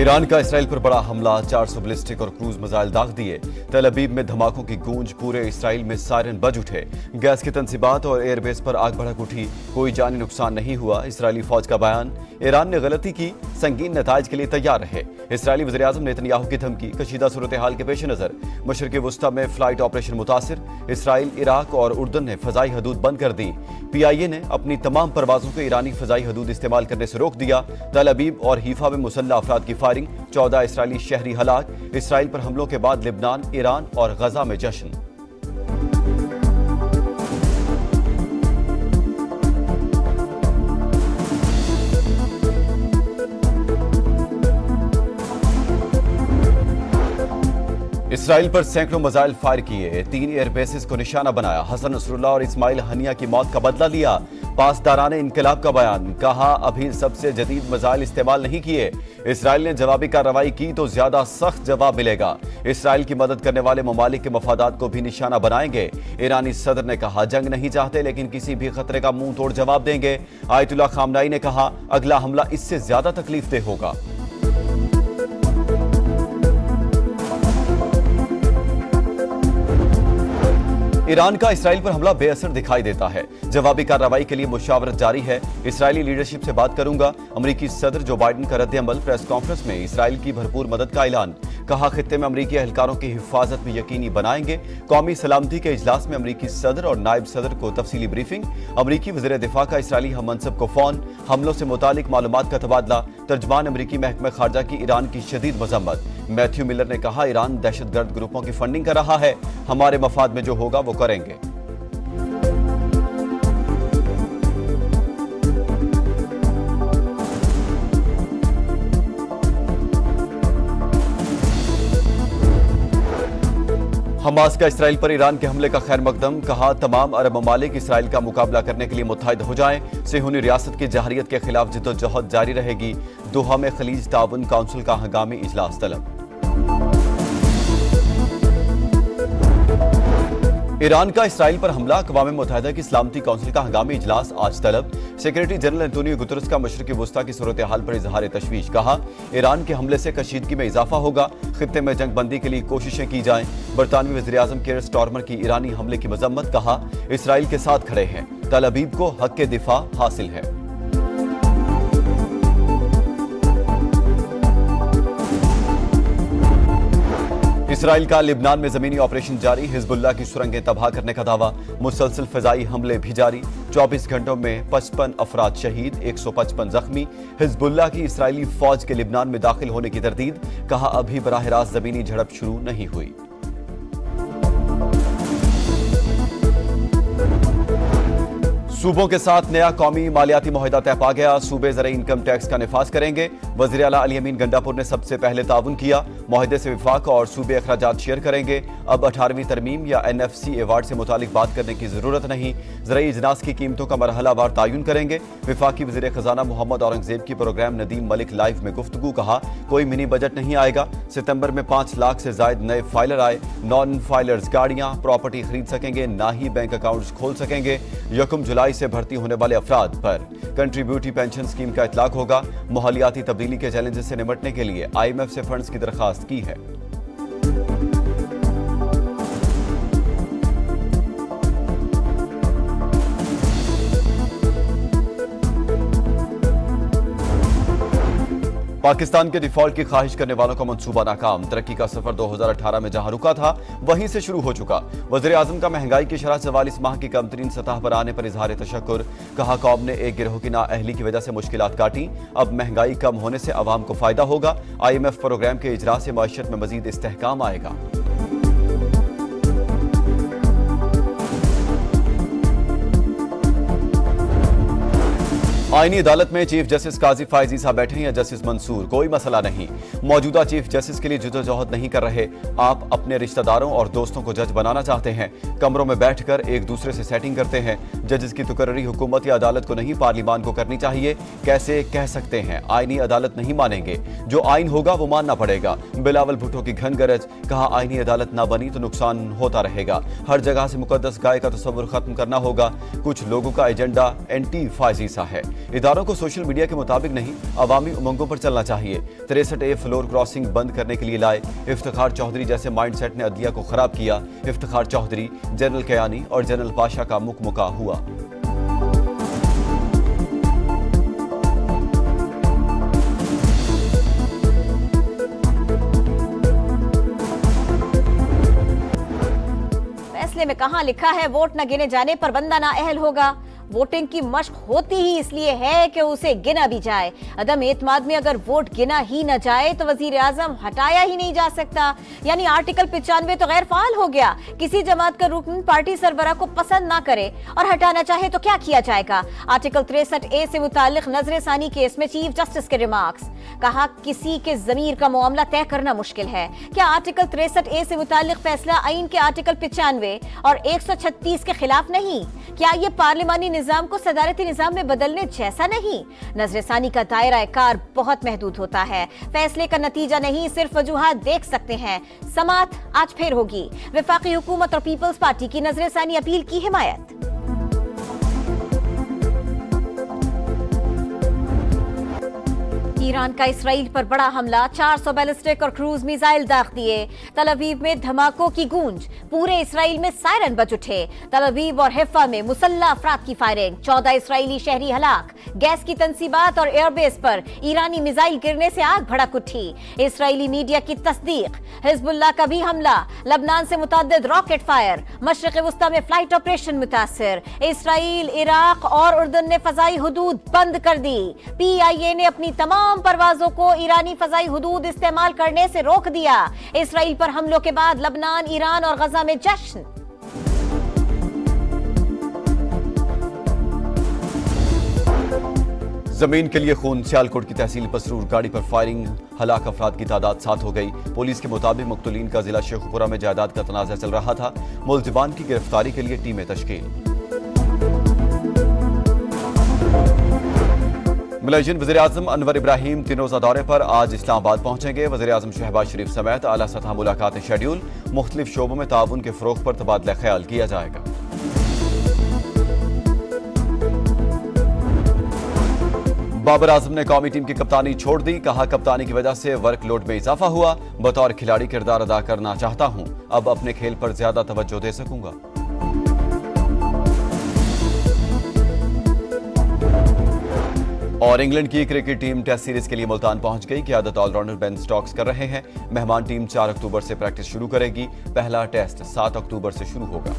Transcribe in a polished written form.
Iran का Israel पर बड़ा हमला, 400 बैलिस्टिक और क्रूज मिसाइल दाग दिए। तेल अवीव में धमाकों की गूंज, पूरे इसराइल में सायरन बज उठे। गैस की तंसीबात और एयरबेस पर आग भड़क उठी, कोई जानी नुकसान नहीं हुआ। इसराइली फौज का बयान, ईरान ने गलती की, संगीन नताइज के लिए तैयार रहे। इसराइली वज़ीर-ए-आज़म नेतन्याहू की धमकी, कशीदा सूरत हाल के पेश नजर मशरिक़ वुस्ता में फ्लाइट ऑपरेशन मुतासिर। इसराइल, इराक और उर्दन ने फजाई हदूद बंद कर दी। PIA ने अपनी तमाम परवाजों को ईरानी फजाई हदूद इस्तेमाल करने से रोक दिया। तेल अवीव और हीफा में मुसल्लह अफराद की फायरिंग, 14 इसराइली शहरी हलाक। इसराइल पर हमलों के बाद लिबनान, ईरान और गजा में जश्न। इसराइल पर सैकड़ों मिसाइल फायर किए, 3 एयरबेसेस को निशाना बनाया। हसन नसरुल्लाह और इस्माइल हनिया की मौत का बदला लिया। पासदाराने इनकलाब का बयान, कहा अभी सबसे जदीद मिसाइल इस्तेमाल नहीं किए। इसराइल ने जवाबी कार्रवाई की तो ज्यादा सख्त जवाब मिलेगा। इसराइल की मदद करने वाले ममालिक के मफादात को भी निशाना बनाएंगे। ईरानी सदर ने कहा जंग नहीं चाहते लेकिन किसी भी खतरे का मुंह तोड़ जवाब देंगे। आयतुल्लाह खामनाई ने कहा अगला हमला इससे ज्यादा तकलीफदेह होगा। ईरान का इसराइल पर हमला बेअसर दिखाई देता है। जवाबी कार्रवाई के लिए मुशावरत जारी है। इसराइली लीडरशिप से बात करूंगा। अमेरिकी सदर जो बाइडेन का रद्द-ए-अमल, प्रेस कॉन्फ्रेंस में इसराइल की भरपूर मदद का ऐलान। कहा खित्ते में अमेरिकी एहलकारों की हिफाजत भी यकीनी बनाएंगे। कौमी सलामती के इजलास में अमेरिकी सदर और नायब सदर को तफसीली ब्रीफिंग। अमेरिकी वज़ीर दिफा का इसराइली हम मनसब को फोन। हमलों से मुतालिक मालूमात का तबादला। तर्जमान अमेरिकी महकमा खारजा की ईरान की शदीद मजम्मत। मैथ्यू मिलर ने कहा ईरान दहशतगर्द ग्रुपों की फंडिंग कर रहा है, हमारे मफाद में जो होगा वो करेंगे। हमास का इसराइल पर ईरान के हमले का खैर मकदम। कहा तमाम अरब ममालिक इसराइल का मुकाबला करने के लिए मुत्तहिद हो जाएं। सिहोनी रियासत की जहरियत के खिलाफ जिद्दोजहद जारी रहेगी। दोहा में खलीज ताउन काउंसिल का हंगामी इजलास तलब। ईरान का इसराइल पर हमला, अक़वाम मुत्तहिदा की सलामती काउंसिल का हंगामी इजलास आज तलब। सेक्रेटरी जनरल एंटोनियो गुतरस का मशरिक़ वुस्ता की सूरत हाल पर इजहार तशवीश। कहा ईरान के हमले से कशीदगी में इजाफा होगा, खित्ते में जंग बंदी के लिए कोशिशें की जाएं। बरतानवी वज़ीर-ए-आज़म केयर स्टारमर की ईरानी हमले की मजम्मत। कहा इसराइल के साथ खड़े हैं, तेल अवीव को हक के दिफा हासिल है। इसराइल का लिबनान में जमीनी ऑपरेशन जारी। हिजबुल्लाह की सुरंगें तबाह करने का दावा। मुसलसल फिजाई हमले भी जारी। 24 घंटों में 55 अफराद शहीद, 155 जख्मी। हिजबुल्लाह की इसराइली फौज के लिबनान में दाखिल होने की तरदीद। कहा अभी बराह रास्त जमीनी झड़प शुरू नहीं हुई। सूबों के साथ नया कौमी मालियाती मुआहदा तय पा गया। सूबे ज़राई इनकम टैक्स का निफाज करेंगे। वज़ीर आला अली अमीन गंडापुर ने सबसे पहले ताउन किया। मुआहदे से विफाक और सूबे अखराजात शेयर करेंगे। अब 18वीं तरमीम या NFC अवार्ड से मुतालिक बात करने की जरूरत नहीं। ज़राई इजनास की कीमतों का मरहलावार तयन करेंगे। विफाकी वज़ीर खजाना मोहम्मद औरंगजेब की प्रोग्राम नदीम मलिक लाइव में गुफ्तगू। कहा कोई मिनी बजट नहीं आएगा। सितंबर में 5 लाख से जायद नए फाइलर आए। नॉन फाइलर्स गाड़ियां, प्रॉपर्टी खरीद सकेंगे, ना ही बैंक अकाउंट्स खोल सकेंगे। 1 जुलाई से भर्ती होने वाले अफराद पर कंट्रीब्यूटरी पेंशन स्कीम का इतलाक होगा। माहौलियाती तब्दीली के चैलेंजेस से निपटने के लिए IMF से फंड्स की दरखास्त की है। पाकिस्तान के डिफॉल्ट की ख्वाहिश करने वालों का मंसूबा नाकाम। तरक्की का सफर 2018 में जहां रुका था वहीं से शुरू हो चुका। वज़ीर-ए-आज़म का महंगाई की शरह 44 माह की कमतरीन सतह पर आने पर इजहार तशक्कुर। कहा कौम ने एक गिरोह की नाअहली की वजह से मुश्किलात काटी, अब महंगाई कम होने से अवाम को फायदा होगा। IMF प्रोग्राम के इजरा से मईशत में मजीद इस्तेहकाम आएगा। आईनी अदालत में चीफ जस्टिस काजी फायज ईसा बैठे या जस्टिस मंसूर, कोई मसला नहीं। मौजूदा चीफ जस्टिस के लिए जद्दोजहद नहीं कर रहे। आप अपने रिश्तेदारों और दोस्तों को जज बनाना चाहते हैं, कमरों में बैठकर एक दूसरे से सेटिंग करते हैं। जजेस की तुकर्री हुकूमत या अदालत को नहीं, पार्लिमान को करनी चाहिए। कैसे कह सकते हैं आईनी अदालत नहीं मानेंगे? जो आइन होगा वो मानना पड़ेगा। बिलावल भुट्टो की घन गरज। कहा आईनी अदालत ना बनी तो नुकसान होता रहेगा। हर जगह से मुकद्दस गाय का तस्वुर खत्म करना होगा। कुछ लोगों का एजेंडा एंटी फायज ईसा है। इदारों को सोशल मीडिया के मुताबिक नहीं, अवामी उमंगों पर चलना चाहिए। 63A फ्लोर क्रॉसिंग बंद करने के लिए लाए इफ्तिखार चौधरी जैसे माइंडसेट ने अदलिया को खराब किया। इफ्तिखार चौधरी, जनरल कयानी और जनरल पाशा का मुकमुका हुआ। फैसले में कहां लिखा है वोट न गिने जाने पर बंदा ना अहल होगा। वोटिंग की मश्क होती ही इसलिए है कि उसे गिना भी जाए। अदम एतमाद में अगर वोट गिना ही न जाए तो वजीर आजम हटाया ही नहीं जा सकता। यानी आर्टिकल 95 तो गैर फाल हो गया। किसी जमात का रुकन पार्टी सरबरा को पसंद ना करे और हटाना चाहे तो क्या किया जाएगा। आर्टिकल 63A से मुतालिक नजरसानी केस में चीफ जस्टिस के रिमार्क्स। कहा किसी के जमीर का मामला तय करना मुश्किल है। क्या आर्टिकल 63A से मुतालिक फैसला आइन के आर्टिकल 95 और 136 के खिलाफ नहीं? क्या ये पार्लिमानी निजाम को सदारती निजाम में बदलने जैसा नहीं? नजरसानी का दायरा कार बहुत महदूद होता है। फैसले का नतीजा नहीं, सिर्फ वजूहात देख सकते हैं। समात आज फिर होगी। वफाकी हुकूमत और पीपल्स पार्टी की नजरसानी अपील की हिमायत। ईरान का इसराइल पर बड़ा हमला, 400 बैलिस्टिक और क्रूज मिसाइल दाग दिए। तल अवीव में धमाकों की गूंज, पूरे इसराइल में सायरन बज उठे। तल अवीव और हिफा में मुसल्ला अफराद की फायरिंग, 14 इसराइली शहरी हलाक। गैस की तंसीबात और एयरबेस पर ईरानी मिसाइल गिरने से आग भड़क उठी। इसराइली मीडिया की तस्दीक। हिजबुल्लाह का भी हमला, लबनान से मुतअद्दिद रॉकेट फायर। मशरिक़ वुस्ता में फ्लाइट ऑपरेशन मुतासिर। इसराइल, इराक और उर्दन ने फजाई हुदूद बंद कर दी। PIA ने अपनी तमाम परवाजों को ईरानी फजाई हुदूद इस्तेमाल करने से रोक दिया। इसराइल पर हमलों के बाद लबनान, ईरान और गजा में जश्न। जमीन के लिए खून, सियालकोट की तहसील पसरूर गाड़ी पर फायरिंग, हलाक अफराद की तादाद 7 हो गई। पुलिस के मुताबिक मुक्तलीन का जिला शेखुपुरा में जायदाद का तनाज़ा चल रहा था। मुल्जिमान की गिरफ्तारी के लिए टीमें तश्कील। मलेशियन वज़ीर आज़म अनवर इब्राहिम 3 रोज़ा दौरे पर आज इस्लामाबाद पहुंचेंगे। वज़ीर आज़म शहबाज शरीफ समेत आला सतह मुलाकातें शेड्यूल। मुख्तलिफ शोबों में ताउन के फ़रोग़ पर तबादला ख्याल किया जाएगा। बाबर आजम ने कौमी टीम की कप्तानी छोड़ दी। कहा कप्तानी की वजह से वर्कलोड में इजाफा हुआ। बतौर खिलाड़ी किरदार अदा करना चाहता हूं, अब अपने खेल पर ज्यादा तवज्जो दे सकूंगा। और इंग्लैंड की क्रिकेट टीम टेस्ट सीरीज के लिए मुल्तान पहुंच गई। क़यादत ऑलराउंडर बेन स्टोक्स कर रहे हैं। मेहमान टीम 4 अक्टूबर से प्रैक्टिस शुरू करेगी। पहला टेस्ट 7 अक्टूबर से शुरू होगा।